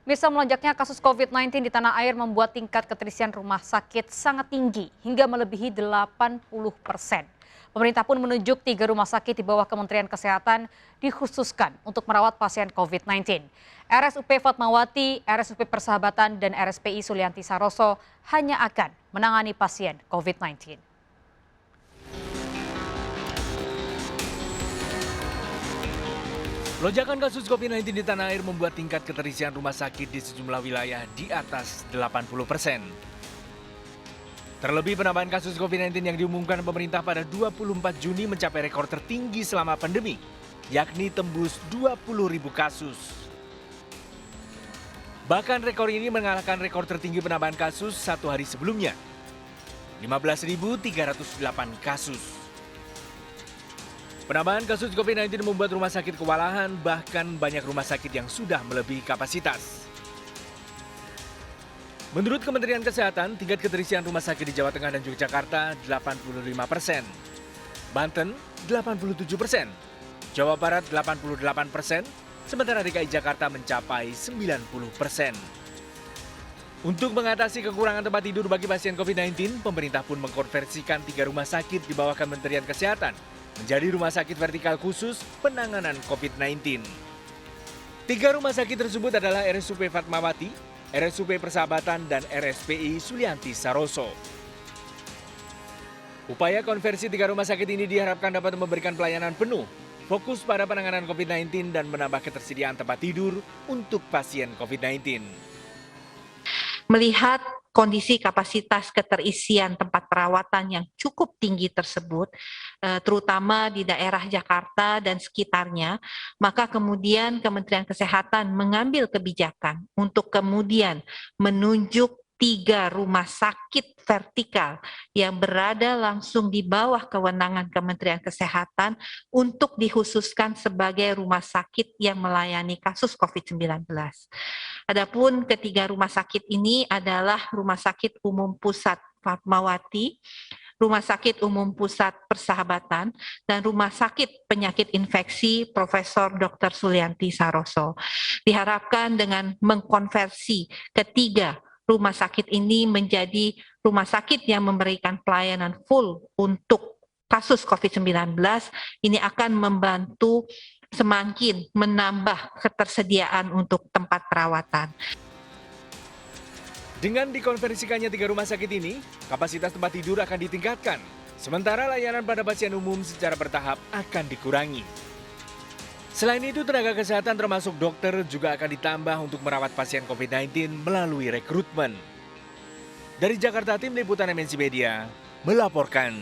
Misal melonjaknya kasus COVID-19 di tanah air membuat tingkat keterisian rumah sakit sangat tinggi hingga melebihi 80%. Pemerintah pun menunjuk 3 rumah sakit di bawah Kementerian Kesehatan dikhususkan untuk merawat pasien COVID-19. RSUP Fatmawati, RSUP Persahabatan, dan RSPI Sulianti Saroso hanya akan menangani pasien COVID-19. Lonjakan kasus COVID-19 di tanah air membuat tingkat keterisian rumah sakit di sejumlah wilayah di atas 80%. Terlebih penambahan kasus COVID-19 yang diumumkan pemerintah pada 24 Juni mencapai rekor tertinggi selama pandemi, yakni tembus 20.000 kasus. Bahkan rekor ini mengalahkan rekor tertinggi penambahan kasus satu hari sebelumnya, 15.308 kasus. Penambahan kasus COVID-19 membuat rumah sakit kewalahan, bahkan banyak rumah sakit yang sudah melebihi kapasitas. Menurut Kementerian Kesehatan, tingkat keterisian rumah sakit di Jawa Tengah dan Yogyakarta 85%, Banten 87%, Jawa Barat 88%, sementara DKI Jakarta mencapai 90%. Untuk mengatasi kekurangan tempat tidur bagi pasien COVID-19, pemerintah pun mengkonversikan 3 rumah sakit di bawah Kementerian Kesehatan menjadi rumah sakit vertikal khusus penanganan COVID-19. 3 rumah sakit tersebut adalah RSUP Fatmawati, RSUP Persahabatan, dan RSPI Sulianti Saroso. Upaya konversi 3 rumah sakit ini diharapkan dapat memberikan pelayanan penuh, fokus pada penanganan COVID-19 dan menambah ketersediaan tempat tidur untuk pasien COVID-19. Melihat kondisi kapasitas keterisian tempat perawatan yang cukup tinggi tersebut, terutama di daerah Jakarta dan sekitarnya, maka kemudian Kementerian Kesehatan mengambil kebijakan untuk kemudian menunjuk 3 rumah sakit vertikal yang berada langsung di bawah kewenangan Kementerian Kesehatan untuk dikhususkan sebagai rumah sakit yang melayani kasus COVID-19. Adapun ketiga rumah sakit ini adalah Rumah Sakit Umum Pusat Fatmawati, Rumah Sakit Umum Pusat Persahabatan, dan Rumah Sakit Penyakit Infeksi Profesor Dr. Sulianti Saroso. Diharapkan dengan mengkonversi ketiga rumah sakit ini menjadi rumah sakit yang memberikan pelayanan full untuk kasus COVID-19, ini akan membantu semakin menambah ketersediaan untuk tempat perawatan. Dengan dikonversikannya 3 rumah sakit ini, kapasitas tempat tidur akan ditingkatkan, sementara layanan pada pasien umum secara bertahap akan dikurangi. Selain itu, tenaga kesehatan termasuk dokter juga akan ditambah untuk merawat pasien COVID-19 melalui rekrutmen. Dari Jakarta, Tim Liputan MNC Media melaporkan.